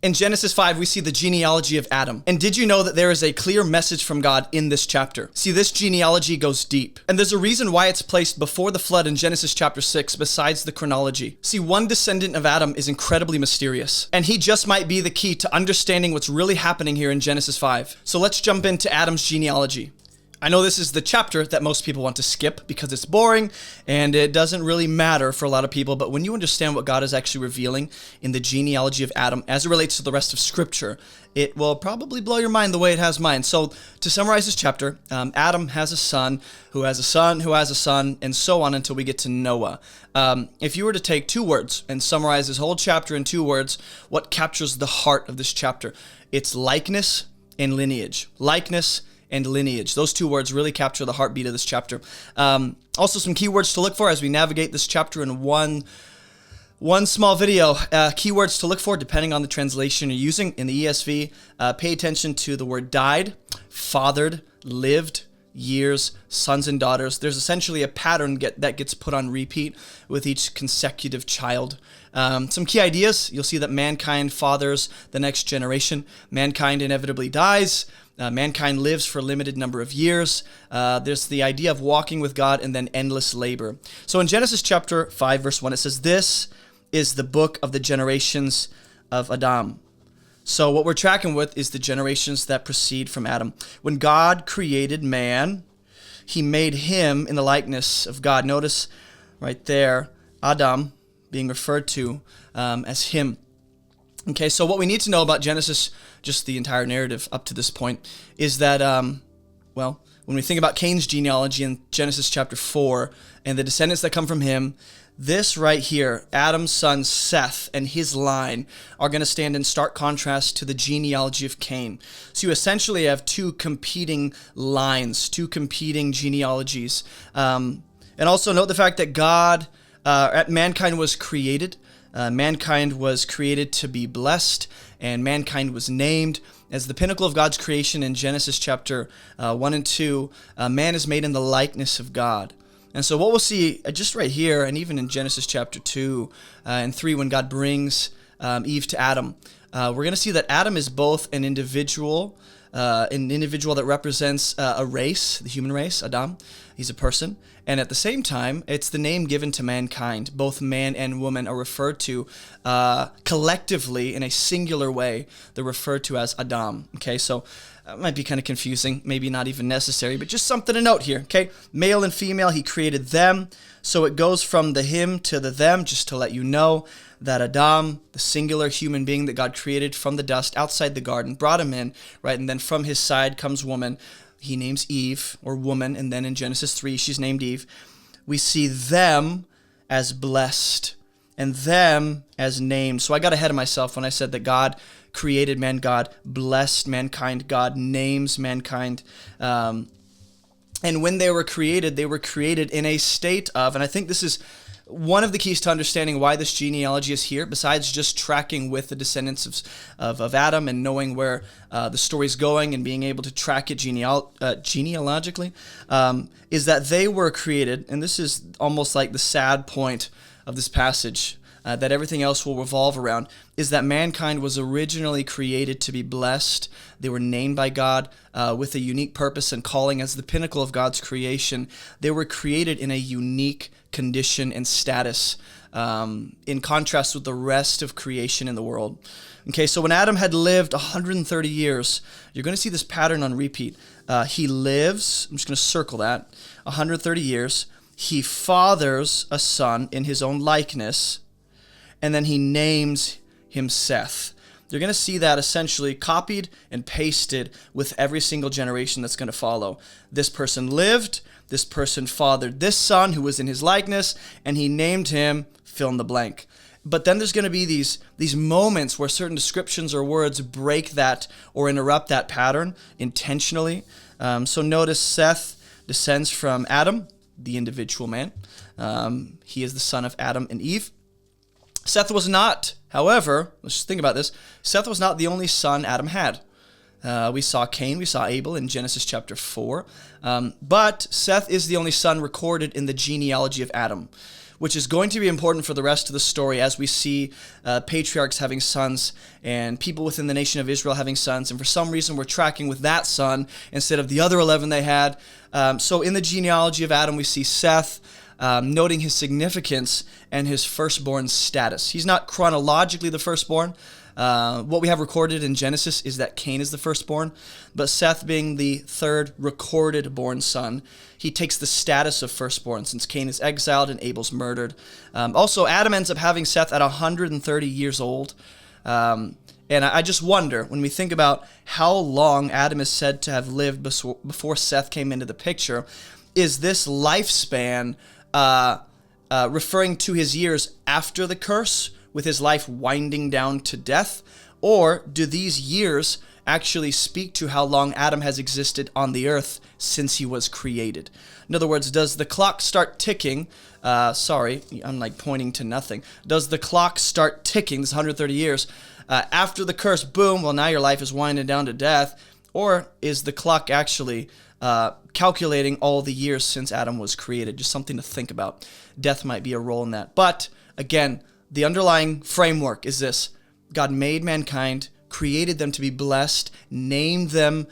In Genesis 5, we see the genealogy of Adam. And did you know that there is a clear message from God in this chapter? See, this genealogy goes deep. And there's a reason why it's placed before the flood in Genesis chapter 6, besides the chronology. See, one descendant of Adam is incredibly mysterious. And he just might be the key to understanding what's really happening here in Genesis 5. So let's jump into Adam's genealogy. I know this is the chapter that most people want to skip because it's boring and it doesn't really matter for a lot of people, but when you understand what God is actually revealing in the genealogy of Adam as it relates to the rest of Scripture, it will probably blow your mind the way it has mine. So to summarize this chapter, Adam has a son, who has a son, who has a son, and so on until we get to Noah. If you were to take 2 words and summarize this whole chapter in 2 words, what captures the heart of this chapter? It's likeness and lineage. Likeness and lineage. Those 2 words really capture the heartbeat of this chapter. Also, some keywords to look for as we navigate this chapter in one small video. Keywords to look for, depending on the translation you're using. In the ESV, pay attention to the word died, fathered, lived, years, sons and daughters. There's essentially a pattern that gets put on repeat with each consecutive child. Some key ideas. You'll see that mankind fathers the next generation. Mankind inevitably dies. Mankind lives for a limited number of years. There's the idea of walking with God and then endless labor. So in Genesis chapter 5, verse 1, it says, "This is the book of the generations of Adam." So what we're tracking with is the generations that proceed from Adam. When God created man, he made him in the likeness of God. Notice right there, Adam being referred to as him. Okay, so what we need to know about Genesis, just the entire narrative up to this point, is that, when we think about Cain's genealogy in Genesis chapter 4 and the descendants that come from him, this right here, Adam's son Seth and his line, are going to stand in stark contrast to the genealogy of Cain. So you essentially have 2 competing lines, 2 competing genealogies. And also note the fact that mankind was created. Mankind was created to be blessed, and mankind was named. As the pinnacle of God's creation in Genesis chapter 1 and 2, man is made in the likeness of God. And so what we'll see just right here, and even in Genesis chapter 2 and 3, when God brings Eve to Adam, we're going to see that Adam is both an individual that represents a race, the human race, Adam. He's a person. And at the same time, it's the name given to mankind. Both man and woman are referred to collectively in a singular way. They're referred to as Adam. Okay, so it might be kind of confusing, maybe not even necessary, but just something to note here. Okay, male and female, he created them. So it goes from the him to the them, just to let you know that Adam, the singular human being that God created from the dust outside the garden, brought him in, right? And then from his side comes woman. He names Eve, or woman, and then in Genesis 3, she's named Eve. We see them as blessed and them as named. So I got ahead of myself when I said that God created man, God blessed mankind, God names mankind. And when they were created in a state of, and I think this is one of the keys to understanding why this genealogy is here, besides just tracking with the descendants of Adam and knowing where the story's going and being able to track it genealogically, is that they were created, and this is almost like the sad point of this passage, that everything else will revolve around, is that mankind was originally created to be blessed. They were named by God with a unique purpose and calling as the pinnacle of God's creation. They were created in a unique condition and status in contrast with the rest of creation in the world. Okay, so when Adam had lived 130 years, you're going to see this pattern on repeat. He lives, I'm just going to circle that, 130 years. He fathers a son in his own likeness, and then he names him Seth. You're going to see that essentially copied and pasted with every single generation that's going to follow. This person lived, this person fathered this son who was in his likeness, and he named him fill in the blank. But then there's going to be these moments where certain descriptions or words break that or interrupt that pattern intentionally. So notice Seth descends from Adam, the individual man. He is the son of Adam and Eve. Seth was not, however, let's just think about this. Seth was not the only son Adam had. We saw Cain, we saw Abel in Genesis chapter 4. But Seth is the only son recorded in the genealogy of Adam. which is going to be important for the rest of the story as we see patriarchs having sons and people within the nation of Israel having sons. And for some reason, we're tracking with that son instead of the other 11 they had. So in the genealogy of Adam, we see Seth, noting his significance and his firstborn status. He's not chronologically the firstborn. What we have recorded in Genesis is that Cain is the firstborn, but Seth being the third recorded born son, he takes the status of firstborn since Cain is exiled and Abel's murdered. Also, Adam ends up having Seth at 130 years old. And I just wonder, when we think about how long Adam is said to have lived before Seth came into the picture, is this lifespan referring to his years after the curse, with his life winding down to death? Or do these years actually speak to how long Adam has existed on the earth since he was created? In other words, does the clock start ticking? Sorry, I'm like pointing to nothing. Does the clock start ticking, this 130 years, after the curse, boom, well, now your life is winding down to death? Or is the clock actually calculating all the years since Adam was created? Just something to think about. Death might be a role in that. But again, the underlying framework is this: God made mankind, created them to be blessed, named them,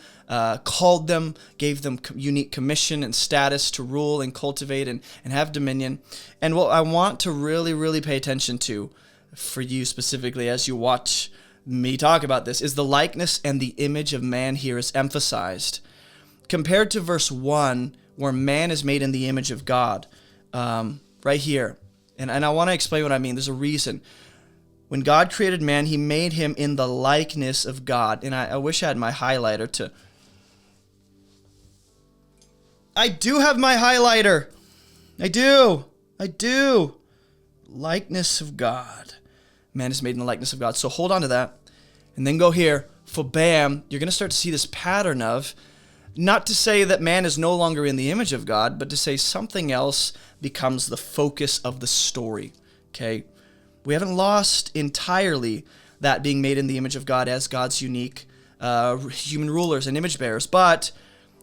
called them, gave them unique commission and status to rule and cultivate and have dominion. And what I want to really, really pay attention to, for you specifically as you watch me talk about this, is the likeness and the image of man here is emphasized. Compared to verse 1, where man is made in the image of God, right here. And I want to explain what I mean. There's a reason. When God created man, he made him in the likeness of God. And I wish I had my highlighter to... I do have my highlighter. I do. Likeness of God. Man is made in the likeness of God. So hold on to that. And then go here. For bam, you're going to start to see this pattern of, not to say that man is no longer in the image of God, but to say something else becomes the focus of the story, okay? We haven't lost entirely that being made in the image of God as God's unique human rulers and image bearers, but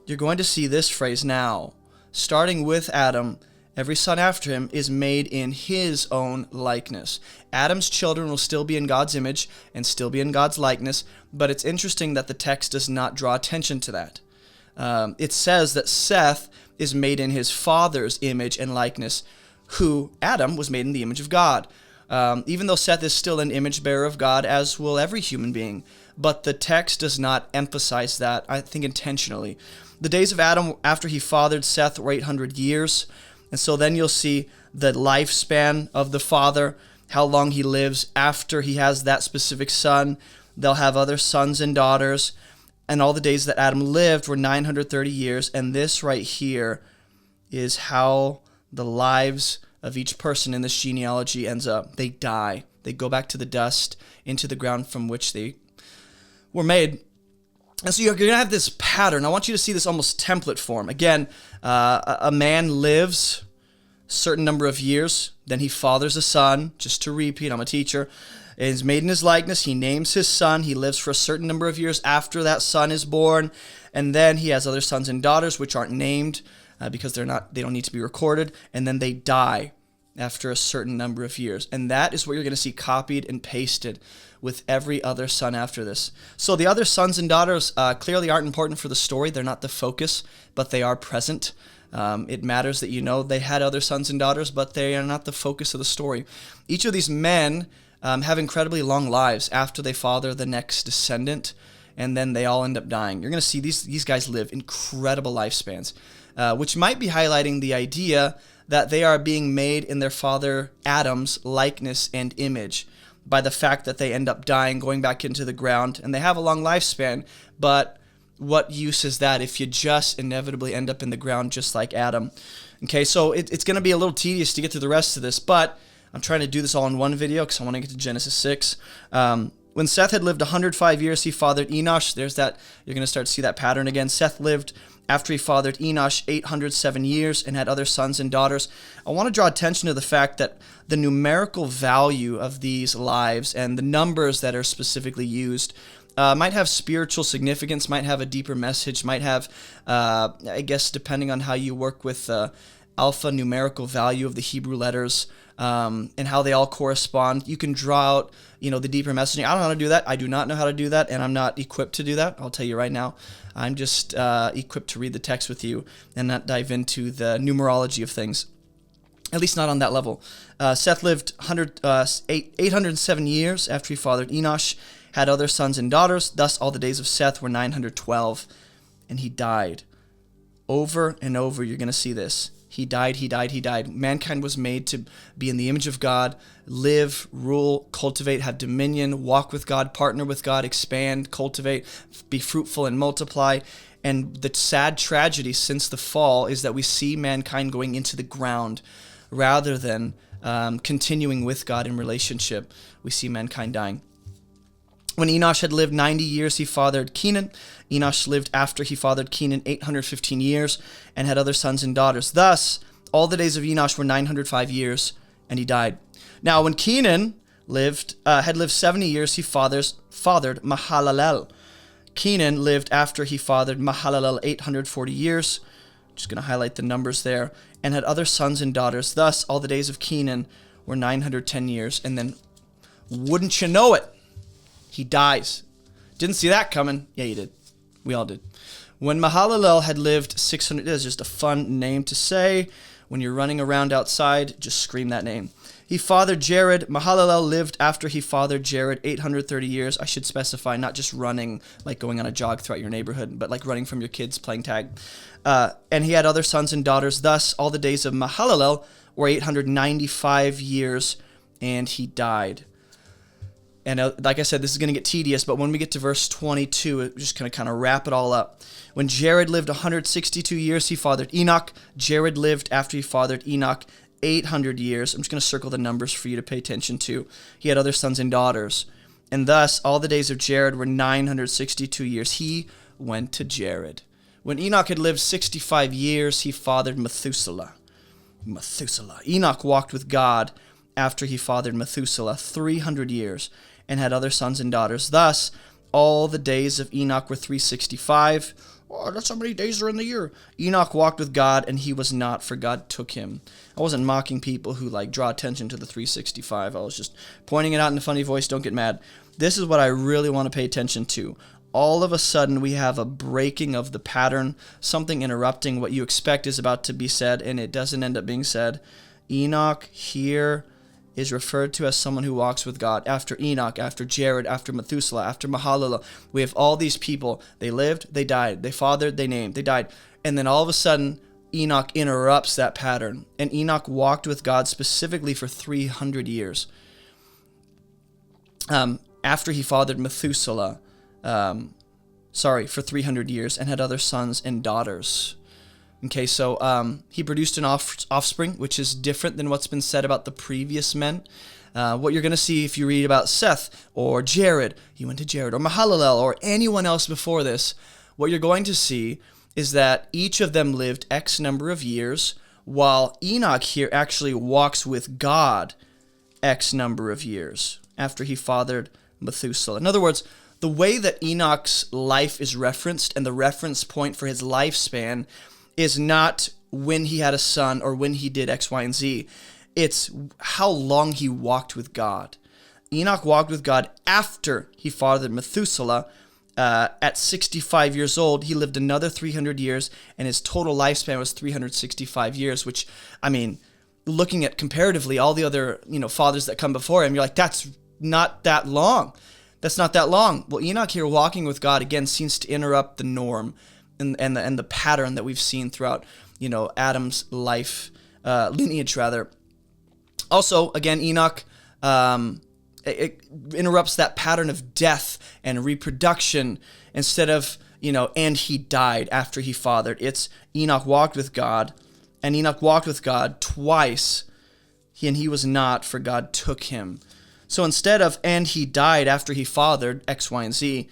you're going to see this phrase now. Starting with Adam, every son after him is made in his own likeness. Adam's children will still be in God's image and still be in God's likeness, but it's interesting that the text does not draw attention to that. It says that Seth is made in his father's image and likeness, who, Adam, was made in the image of God. Even though Seth is still an image bearer of God, as will every human being. But the text does not emphasize that, I think intentionally. The days of Adam after he fathered Seth were 800 years. And so then you'll see the lifespan of the father, how long he lives after he has that specific son. They'll have other sons and daughters. And all the days that Adam lived were 930 years. And this right here is how the lives of each person in this genealogy ends up. They die. They go back to the dust, into the ground from which they were made. And so you're going to have this pattern. I want you to see this almost template form. Again, a man lives a certain number of years. Then he fathers a son. Just to repeat, I'm a teacher. Is made in his likeness. He names his son. He lives for a certain number of years after that son is born. And then he has other sons and daughters which aren't named because they don't need to be recorded. And then they die after a certain number of years. And that is what you're going to see copied and pasted with every other son after this. So the other sons and daughters clearly aren't important for the story. They're not the focus, but they are present. It matters that you know they had other sons and daughters, but they are not the focus of the story. Each of these men have incredibly long lives after they father the next descendant, and then they all end up dying. You're going to see these guys live incredible lifespans, which might be highlighting the idea that they are being made in their father Adam's likeness and image by the fact that they end up dying, going back into the ground, and they have a long lifespan, but what use is that if you just inevitably end up in the ground just like Adam? Okay, so it's going to be a little tedious to get through the rest of this, but I'm trying to do this all in one video because I want to get to Genesis 6. When Seth had lived 105 years, he fathered Enoch. There's that. You're going to start to see that pattern again. Seth lived, after he fathered Enoch, 807 years and had other sons and daughters. I want to draw attention to the fact that the numerical value of these lives and the numbers that are specifically used might have spiritual significance, might have a deeper message, might have, I guess, depending on how you work with alphanumerical value of the Hebrew letters, and how they all correspond. You can draw out, the deeper messaging. I don't know how to do that. I do not know how to do that, and I'm not equipped to do that. I'll tell you right now. I'm just equipped to read the text with you and not dive into the numerology of things. At least not on that level. Seth lived 807 years after he fathered Enoch, had other sons and daughters. Thus all the days of Seth were 912, and he died. Over and over, you're going to see this. He died, he died, he died. Mankind was made to be in the image of God, live, rule, cultivate, have dominion, walk with God, partner with God, expand, cultivate, be fruitful, and multiply. And the sad tragedy since the fall is that we see mankind going into the ground rather than continuing with God in relationship. We see mankind dying. When Enoch had lived 90 years, he fathered Kenan. Enoch lived after he fathered Kenan 815 years and had other sons and daughters. Thus, all the days of Enoch were 905 years, and he died. Now, when Kenan had lived 70 years, he fathered Mahalalel. Kenan lived after he fathered Mahalalel 840 years. Just going to highlight the numbers there. And had other sons and daughters. Thus, all the days of Kenan were 910 years. And then, wouldn't you know it, he dies. Didn't see that coming. Yeah, you did. We all did. When Mahalalel had lived 600, that's just a fun name to say. When you're running around outside, just scream that name. He fathered Jared. Mahalalel lived after he fathered Jared 830 years. I should specify, not just running, like going on a jog throughout your neighborhood, but like running from your kids playing tag. And he had other sons and daughters. Thus, all the days of Mahalalel were 895 years, and he died. And like I said, this is going to get tedious, but when we get to verse 22, it's just going to kind of wrap it all up. When Jared lived 162 years, he fathered Enoch. Jared lived after he fathered Enoch 800 years. I'm just going to circle the numbers for you to pay attention to. He had other sons and daughters. And thus, all the days of Jared were 962 years. He went to Jared. When Enoch had lived 65 years, he fathered Methuselah. Enoch walked with God after he fathered Methuselah 300 years and had other sons and daughters. Thus, all the days of Enoch were 365. Oh, that's how many days are in the year. Enoch walked with God, and he was not, for God took him. I wasn't mocking people who draw attention to the 365. I was just pointing it out in a funny voice. Don't get mad. This is what I really want to pay attention to. All of a sudden, we have a breaking of the pattern, something interrupting what you expect is about to be said, and it doesn't end up being said. Enoch here is referred to as someone who walks with God. After Enoch, after Jared, after Methuselah, after Mahalalel, we have all these people. They lived, they died. They fathered, they named, they died. And then all of a sudden, Enoch interrupts that pattern. And Enoch walked with God specifically for 300 years. After he fathered Methuselah, for 300 years, and had other sons and daughters. Okay, so he produced an offspring, which is different than what's been said about the previous men. What you're going to see if you read about Seth or Jared, he went to Jared, or Mahalalel, or anyone else before this, what you're going to see is that each of them lived X number of years, while Enoch here actually walks with God X number of years after he fathered Methuselah. In other words, the way that Enoch's life is referenced and the reference point for his lifespan is not when he had a son or when he did X, Y, and Z. It's how long he walked with God. Enoch walked with God after he fathered Methuselah. At 65 years old, he lived another 300 years, and his total lifespan was 365 years, which, looking at comparatively all the other, fathers that come before him, you're like, that's not that long. That's not that long. Well, Enoch here walking with God, again, seems to interrupt the norm and the pattern that we've seen throughout, Adam's life, lineage rather. Also, again, Enoch, it interrupts that pattern of death and reproduction instead of, and he died after he fathered. It's Enoch walked with God, and Enoch walked with God twice, and he was not, for God took him. So instead of, and he died after he fathered X, Y, and Z,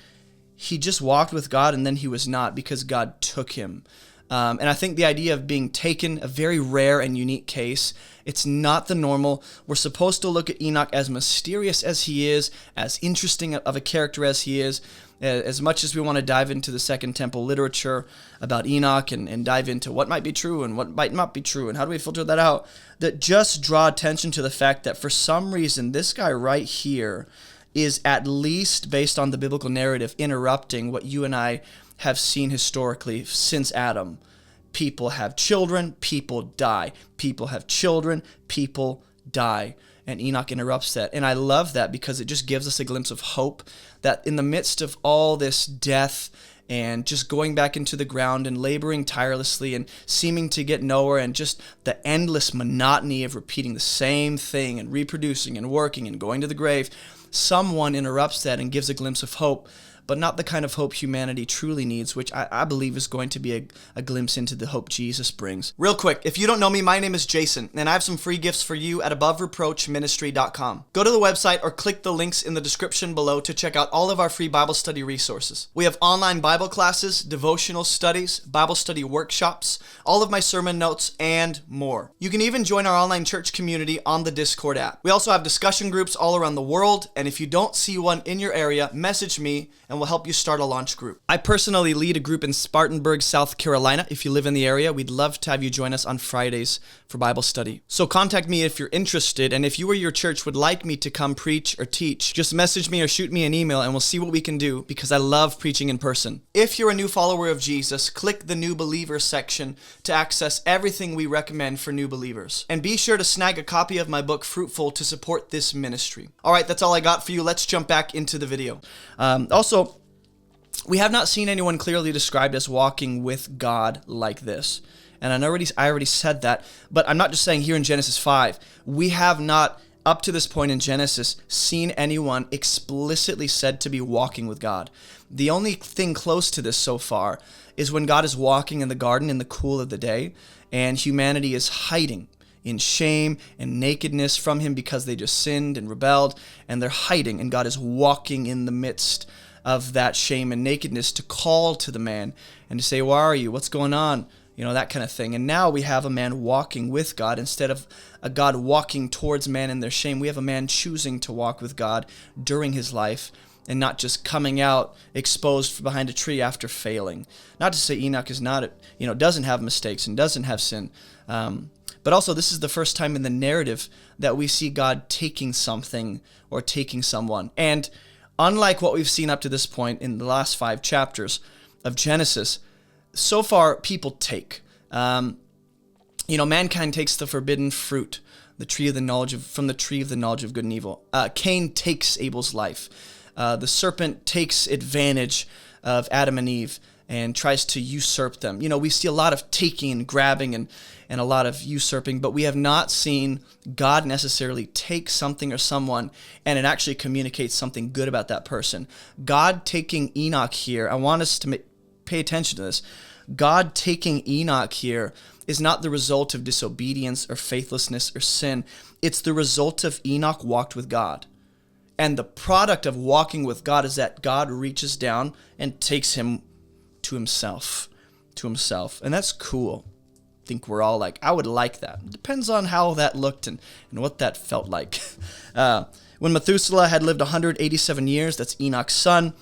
he just walked with God, and then he was not because God took him. And I think the idea of being taken, a very rare and unique case, it's not the normal. We're supposed to look at Enoch as mysterious as he is, as interesting of a character as he is. As much as we want to dive into the Second Temple literature about Enoch and dive into what might be true and what might not be true and how do we filter that out, that just draw attention to the fact that for some reason this guy right here is, at least based on the biblical narrative, interrupting what you and I have seen historically since Adam. People have children, people die. People have children, people die. And Enoch interrupts that. And I love that because it just gives us a glimpse of hope that in the midst of all this death and just going back into the ground and laboring tirelessly and seeming to get nowhere and just the endless monotony of repeating the same thing and reproducing and working and going to the grave, someone interrupts that and gives a glimpse of hope, but not the kind of hope humanity truly needs, which I believe is going to be a glimpse into the hope Jesus brings. Real quick, if you don't know me, my name is Jason, and I have some free gifts for you at abovereproachministry.com. Go to the website or click the links in the description below to check out all of our free Bible study resources. We have online Bible classes, devotional studies, Bible study workshops, all of my sermon notes, and more. You can even join our online church community on the Discord app. We also have discussion groups all around the world, and if you don't see one in your area, message me and we'll help you start a launch group. I personally lead a group in Spartanburg, South Carolina. If you live in the area, we'd love to have you join us on Fridays for Bible study. So contact me if you're interested, and if you or your church would like me to come preach or teach, just message me or shoot me an email and we'll see what we can do, because I love preaching in person. If you're a new follower of Jesus, click the New Believers section to access everything we recommend for new believers. And be sure to snag a copy of my book, Fruitful, to support this ministry. All right, that's all I got for you. Let's jump back into the video. Also, we have not seen anyone clearly described as walking with God like this. And I already said that, but I'm not just saying here in Genesis 5. We have not, up to this point in Genesis, seen anyone explicitly said to be walking with God. The only thing close to this so far is when God is walking in the garden in the cool of the day, and humanity is hiding in shame and nakedness from him because they just sinned and rebelled, and they're hiding, and God is walking in the midst of that shame and nakedness to call to the man and to say, where are you? What's going on? You know, that kind of thing. And now we have a man walking with God instead of a God walking towards man in their shame. We have a man choosing to walk with God during his life and not just coming out exposed behind a tree after failing. Not to say Enoch is not, doesn't have mistakes and doesn't have sin. But also, this is the first time in the narrative that we see God taking something or taking someone. And unlike what we've seen up to this point in the last 5 chapters of Genesis, so far people take. Mankind takes the forbidden fruit, from the tree of the knowledge of good and evil. Cain takes Abel's life. The serpent takes advantage of Adam and Eve and tries to usurp them. We see a lot of taking and grabbing and a lot of usurping, but we have not seen God necessarily take something or someone and it actually communicates something good about that person. God taking Enoch here, I want us to pay attention to this. God taking Enoch here is not the result of disobedience or faithlessness or sin. It's the result of Enoch walked with God. And the product of walking with God is that God reaches down and takes him to himself. And that's cool. I think we're all like, I would like that. It depends on how that looked and what that felt like. When Methuselah had lived 187 years, that's Enoch's son,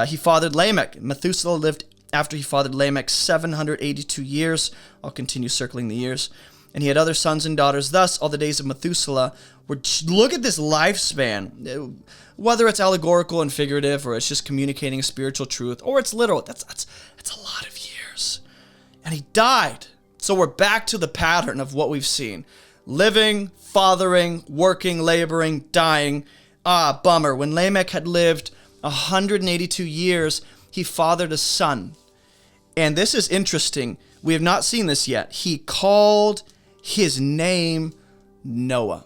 he fathered Lamech. Methuselah lived after he fathered Lamech 782 years. I'll continue circling the years. And he had other sons and daughters. Thus, all the days of Methuselah were, look at this lifespan. Whether it's allegorical and figurative, or it's just communicating a spiritual truth, or it's literal, that's a lot of years. And he died. So we're back to the pattern of what we've seen. Living, fathering, working, laboring, dying. Bummer. When Lamech had lived 182 years, he fathered a son. And this is interesting. We have not seen this yet. He called his name Noah.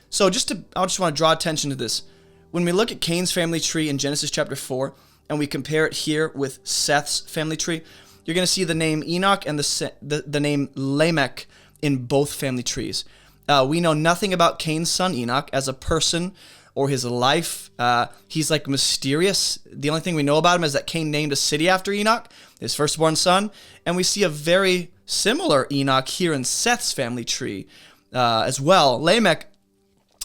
So I just want to draw attention to this. When we look at Cain's family tree in Genesis chapter 4, and we compare it here with Seth's family tree, you're going to see the name Enoch and the name Lamech in both family trees. We know nothing about Cain's son Enoch as a person or his life. He's like mysterious. The only thing we know about him is that Cain named a city after Enoch, his firstborn son. And we see a very similar Enoch here in Seth's family tree as well. Lamech,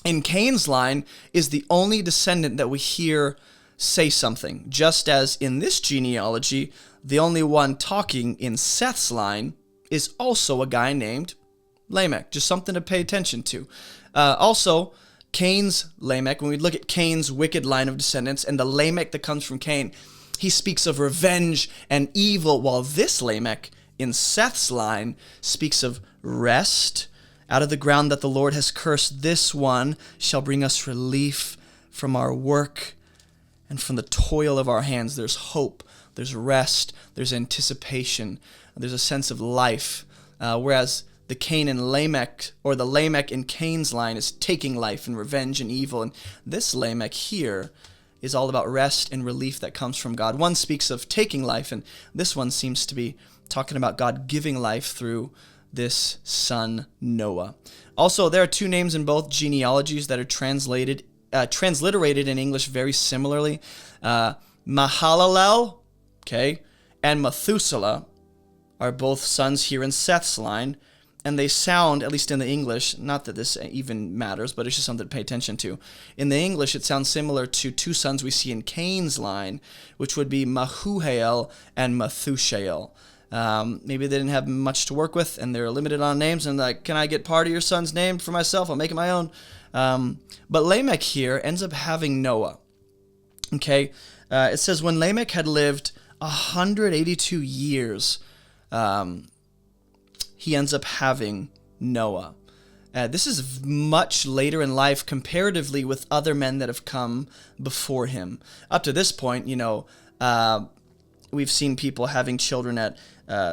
in Cain's line, is the only descendant that we hear say something. Just as in this genealogy, the only one talking in Seth's line is also a guy named Lamech. Just something to pay attention to. Also, Cain's Lamech, when we look at Cain's wicked line of descendants and the Lamech that comes from Cain, he speaks of revenge and evil, while this Lamech in Seth's line speaks of rest. Out of the ground that the Lord has cursed, this one shall bring us relief from our work and from the toil of our hands. There's hope, there's rest, there's anticipation, there's a sense of life. Whereas the Cain and Lamech, or the Lamech in Cain's line, is taking life and revenge and evil. And this Lamech here is all about rest and relief that comes from God. One speaks of taking life, and this one seems to be talking about God giving life through this son Noah. Also, there are two names in both genealogies that are transliterated in English very similarly. Mahalalel, okay, and Methuselah are both sons here in Seth's line, and they sound, at least in the English, not that this even matters, but it's just something to pay attention to. In the English, it sounds similar to two sons we see in Cain's line, which would be Mahuhael and Methushael. Maybe they didn't have much to work with, and they're limited on names, and like, can I get part of your son's name for myself? I'll make it my own. But Lamech here ends up having Noah. Okay, it says, when Lamech had lived 182 years, he ends up having Noah. This is much later in life comparatively with other men that have come before him. Up to this point, we've seen people having children at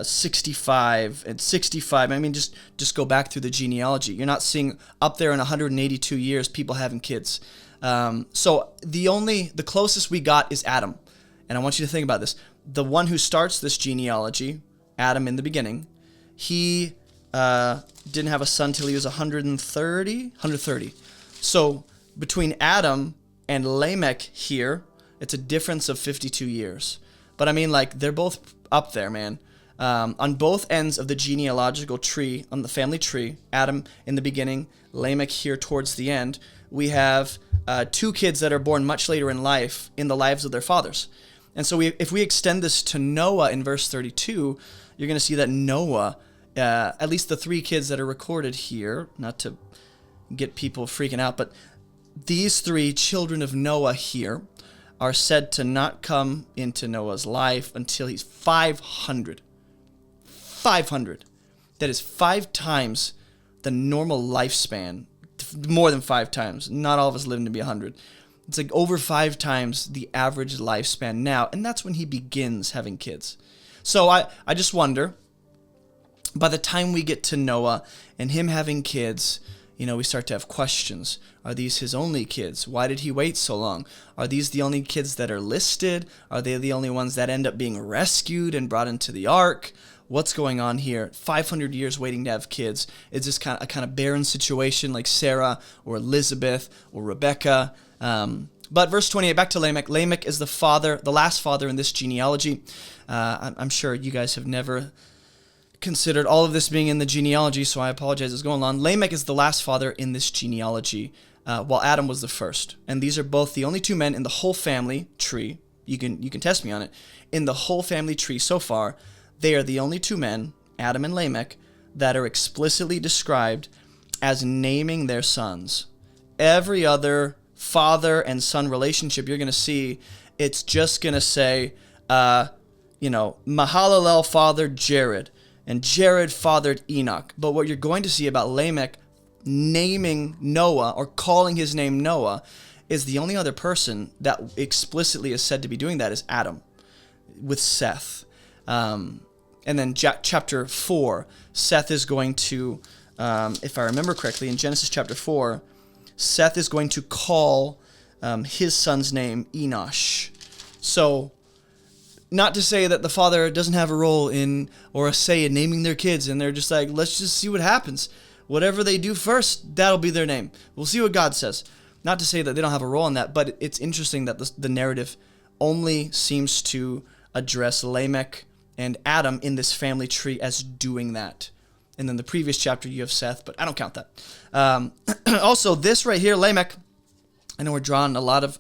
65 and 65. I mean, just go back through the genealogy. You're not seeing up there in 182 years people having kids. So the closest we got is Adam. And I want you to think about this. The one who starts this genealogy, Adam in the beginning, he didn't have a son till he was 130. So between Adam and Lamech here, it's a difference of 52 years. But I mean, like, they're both up there, man. On both ends of the genealogical tree, on the family tree, Adam in the beginning, Lamech here towards the end, we have two kids that are born much later in life in the lives of their fathers. And so if we extend this to Noah in verse 32, you're going to see that Noah, at least the three kids that are recorded here, not to get people freaking out, but these three children of Noah here are said to not come into Noah's life until he's 500. 500. That is 5 times the normal lifespan. More than 5 times. Not all of us living to be 100. It's like over 5 times the average lifespan now, and that's when he begins having kids. So I just wonder, by the time we get to Noah and him having kids, we start to have questions. Are these his only kids? Why did he wait so long? Are these the only kids that are listed? Are they the only ones that end up being rescued and brought into the ark? What's going on here? 500 years waiting to have kids. Is this kind of barren situation like Sarah or Elizabeth or Rebecca? But verse 28, back to Lamech. Lamech is the last father in this genealogy. I'm sure you guys have never considered all of this being in the genealogy, so I apologize, it's going on. Lamech is the last father in this genealogy, while Adam was the first. And these are both the only two men in the whole family tree. You can test me on it. In the whole family tree so far, they are the only two men, Adam and Lamech, that are explicitly described as naming their sons. Every other father and son relationship you're going to see, it's just going to say, Mahalalel fathered Jared, and Jared fathered Enoch. But what you're going to see about Lamech naming Noah, or calling his name Noah, is the only other person that explicitly is said to be doing that is Adam, with Seth. And then chapter 4, Seth is going to, if I remember correctly, in Genesis chapter 4, Seth is going to call his son's name Enoch. So, not to say that the father doesn't have a role in, or a say in naming their kids, and they're just like, let's just see what happens. Whatever they do first, that'll be their name. We'll see what God says. Not to say that they don't have a role in that, but it's interesting that the narrative only seems to address Lamech and Adam in this family tree as doing that. And then the previous chapter you have Seth, but I don't count that. Also, this right here, Lamech, I know we're drawing a lot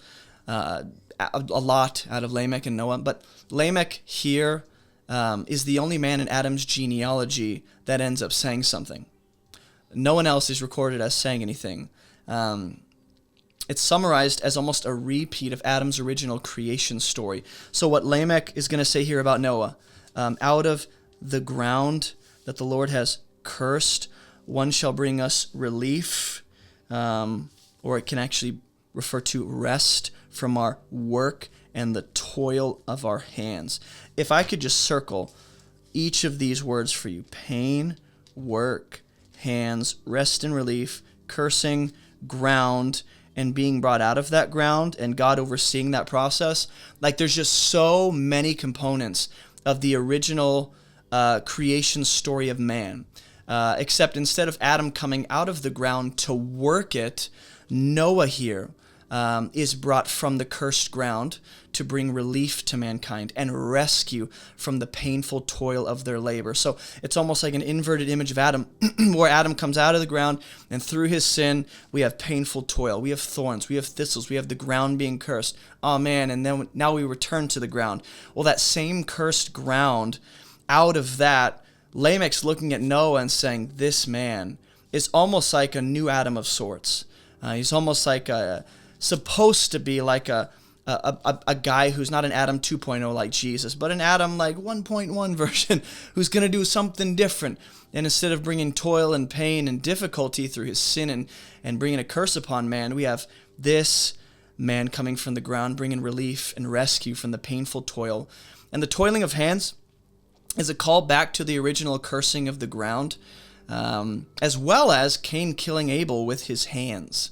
out of Lamech and Noah, but Lamech here is the only man in Adam's genealogy that ends up saying something. No one else is recorded as saying anything. It's summarized as almost a repeat of Adam's original creation story. So what Lamech is going to say here about Noah, out of the ground that the Lord has cursed, one shall bring us relief, or it can actually refer to rest from our work and the toil of our hands. If I could just circle each of these words for you: pain, work, hands, rest and relief, cursing, ground, and being brought out of that ground, and God overseeing that process. Like, there's just so many components of the original creation story of man. Except instead of Adam coming out of the ground to work it, Noah here is brought from the cursed ground to bring relief to mankind and rescue from the painful toil of their labor. So it's almost like an inverted image of Adam, where Adam comes out of the ground, and through his sin, we have painful toil. We have thorns, we have thistles, we have the ground being cursed. Oh man, and then now we return to the ground. Well, that same cursed ground, out of that, Lamech's looking at Noah and saying, this man is almost like a new Adam of sorts. He's almost like supposed to be like a guy who's not an Adam 2.0 like Jesus, but an Adam like 1.1 version who's going to do something different. And instead of bringing toil and pain and difficulty through his sin and bringing a curse upon man, we have this man coming from the ground, bringing relief and rescue from the painful toil. And the toiling of hands is a call back to the original cursing of the ground, as well as Cain killing Abel with his hands.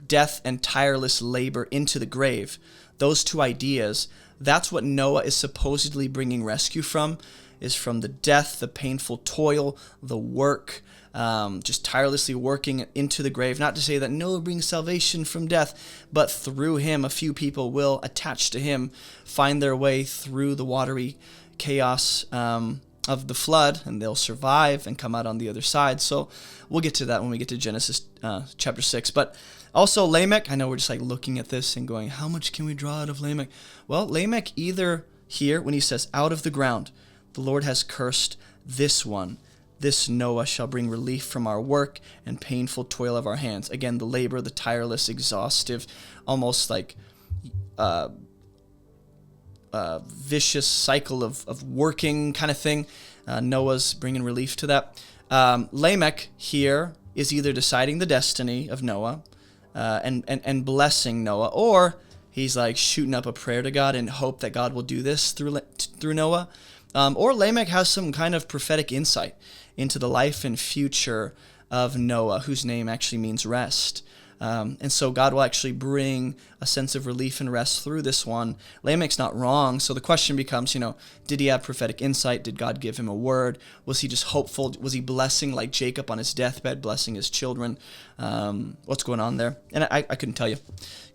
Death and tireless labor into the grave. Those two ideas, that's what Noah is supposedly bringing rescue from, is from the death, the painful toil, the work, just tirelessly working into the grave. Not to say that Noah brings salvation from death, but through him, a few people will, attached to him, find their way through the watery chaos of the flood, and they'll survive and come out on the other side. So we'll get to that when we get to Genesis chapter 6. But also Lamech, I know we're just like looking at this and going, how much can we draw out of Lamech? Well, Lamech either here, when he says out of the ground, the Lord has cursed this one. This Noah shall bring relief from our work and painful toil of our hands. Again, the labor, the tireless, exhaustive, almost like vicious cycle of working kind of thing. Noah's bringing relief to that. Lamech here is either deciding the destiny of Noah and blessing Noah, or he's like shooting up a prayer to God and hope that God will do this through Noah. Or Lamech has some kind of prophetic insight into the life and future of Noah, whose name actually means rest. And so God will actually bring a sense of relief and rest through this one. Lamech's not wrong. So the question becomes, did he have prophetic insight? Did God give him a word? Was he just hopeful? Was he blessing like Jacob on his deathbed, blessing his children? What's going on there? And I couldn't tell you.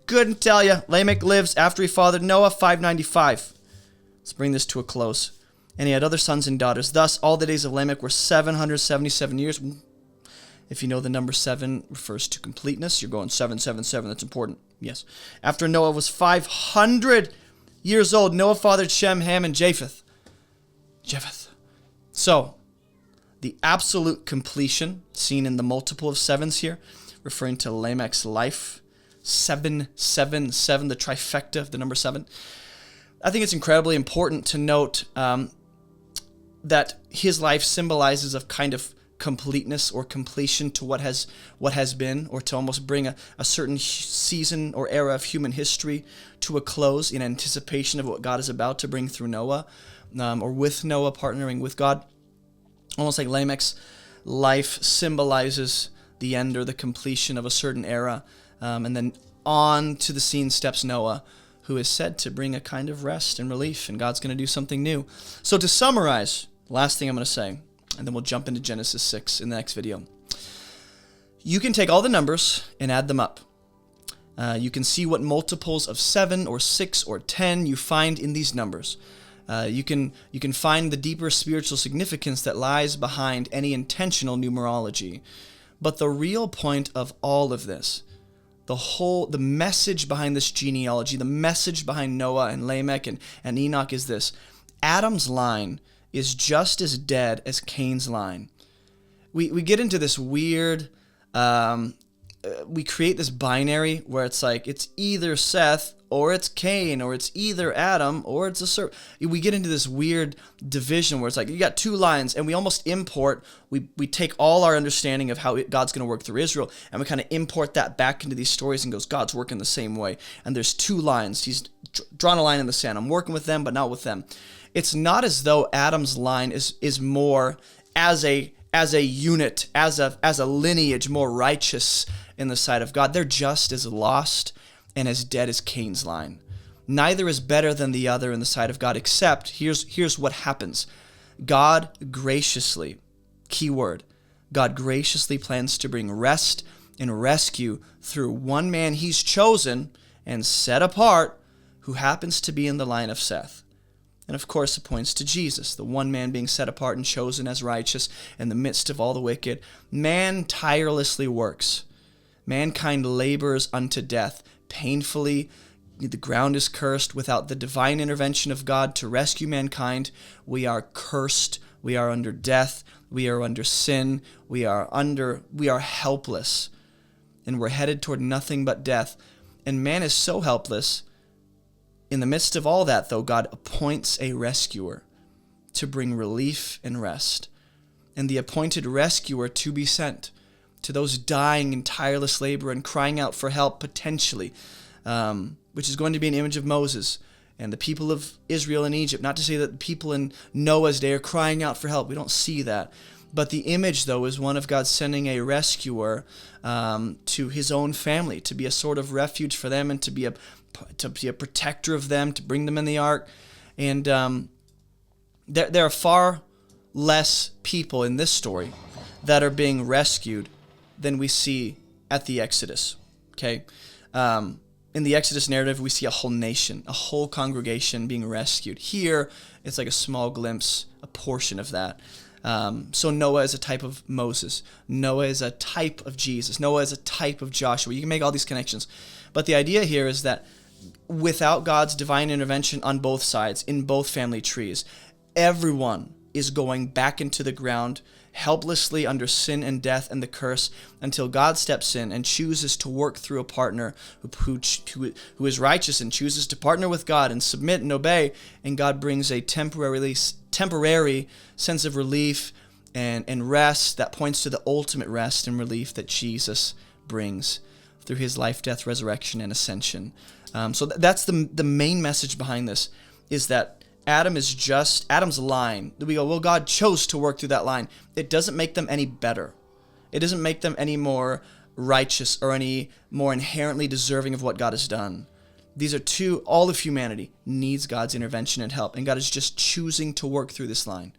Couldn't tell you. Lamech lives after he fathered Noah, 595. Let's bring this to a close. And he had other sons and daughters. Thus, all the days of Lamech were 777 years. If you know the number 7 refers to completeness, you're going 777. That's important. Yes. After Noah was 500 years old, Noah fathered Shem, Ham, and Japheth. So, the absolute completion, seen in the multiple of sevens here, referring to Lamech's life. 777, the trifecta of the number 7. I think it's incredibly important to note that his life symbolizes a kind of completeness or completion to what has been, or to almost bring a certain season or era of human history to a close in anticipation of what God is about to bring through Noah, or with Noah partnering with God. Almost like Lamech's life symbolizes the end or the completion of a certain era, and then on to the scene steps Noah, who is said to bring a kind of rest and relief, and God's going to do something new. So to summarize, last thing I'm going to say, and then we'll jump into Genesis 6 in the next video. You can take all the numbers and add them up. You can see what multiples of 7 or 6 or 10 you find in these numbers. You can find the deeper spiritual significance that lies behind any intentional numerology. But the real point of all of this, the message behind this genealogy, the message behind Noah and Lamech and Enoch is this: Adam's line is just as dead as Cain's line. We get into this weird, we create this binary where it's like it's either Seth or it's Cain, or it's either Adam or it's a serpent. We get into this weird division where it's like you got two lines, and we almost import, we take all our understanding of how God's going to work through Israel, and we kind of import that back into these stories and goes, God's working the same way. And there's two lines. He's drawn a line in the sand. I'm working with them, but not with them. It's not as though Adam's line is more as a unit, as a lineage, more righteous in the sight of God. They're just as lost and as dead as Cain's line. Neither is better than the other in the sight of God, except here's what happens. God graciously, key word, God graciously plans to bring rest and rescue through one man he's chosen and set apart, who happens to be in the line of Seth. And of course it points to Jesus, the one man being set apart and chosen as righteous in the midst of all the wicked. Man tirelessly works. Mankind labors unto death. Painfully, the ground is cursed. Without the divine intervention of God to rescue mankind, we are cursed. We are under death. We are under sin. We are helpless. And we're headed toward nothing but death. And man is so helpless. In the midst of all that, though, God appoints a rescuer to bring relief and rest. And the appointed rescuer to be sent to those dying in tireless labor and crying out for help, potentially, which is going to be an image of Moses and the people of Israel in Egypt. Not to say that the people in Noah's day are crying out for help. We don't see that. But the image, though, is one of God sending a rescuer to his own family, to be a sort of refuge for them and to be a protector of them, to bring them in the ark. And there are far less people in this story that are being rescued than we see at the Exodus. Okay, in the Exodus narrative, we see a whole nation, a whole congregation being rescued. Here, it's like a small glimpse, a portion of that. So Noah is a type of Moses. Noah is a type of Jesus. Noah is a type of Joshua. You can make all these connections. But the idea here is that without God's divine intervention on both sides, in both family trees, everyone is going back into the ground, helplessly under sin and death and the curse, until God steps in and chooses to work through a partner who is righteous and chooses to partner with God and submit and obey, and God brings a temporary sense of relief and rest that points to the ultimate rest and relief that Jesus brings through his life, death, resurrection, and ascension. So that's the main message behind this, is that Adam's line. We go, well, God chose to work through that line. It doesn't make them any better. It doesn't make them any more righteous or any more inherently deserving of what God has done. These are all of humanity needs God's intervention and help, and God is just choosing to work through this line.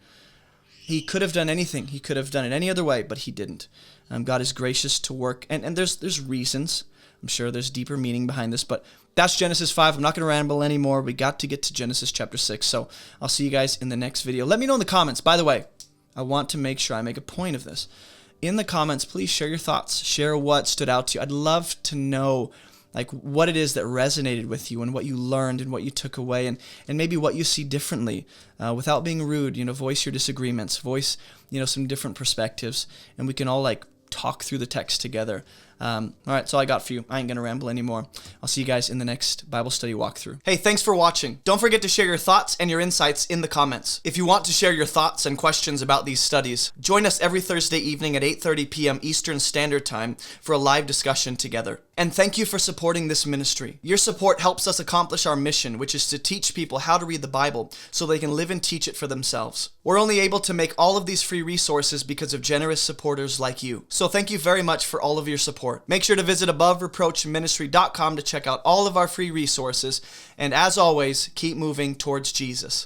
He could have done anything. He could have done it any other way, but he didn't. God is gracious to work, and there's reasons. I'm sure there's deeper meaning behind this, but that's Genesis 5. I'm not going to ramble anymore. We got to get to Genesis chapter 6, so I'll see you guys in the next video. Let me know in the comments. By the way, I want to make sure I make a point of this. In the comments, please share your thoughts. Share what stood out to you. I'd love to know what it is that resonated with you and what you learned and what you took away and maybe what you see differently. Without being rude, voice your disagreements, voice, some different perspectives, and we can all talk through the text together. All right, that's all I got for you. I ain't going to ramble anymore. I'll see you guys in the next Bible study walkthrough. Hey, thanks for watching. Don't forget to share your thoughts and your insights in the comments. If you want to share your thoughts and questions about these studies, join us every Thursday evening at 8:30 p.m. Eastern Standard Time for a live discussion together. And thank you for supporting this ministry. Your support helps us accomplish our mission, which is to teach people how to read the Bible so they can live and teach it for themselves. We're only able to make all of these free resources because of generous supporters like you. So thank you very much for all of your support. Make sure to visit AboveReproachMinistry.com to check out all of our free resources. And as always, keep moving towards Jesus.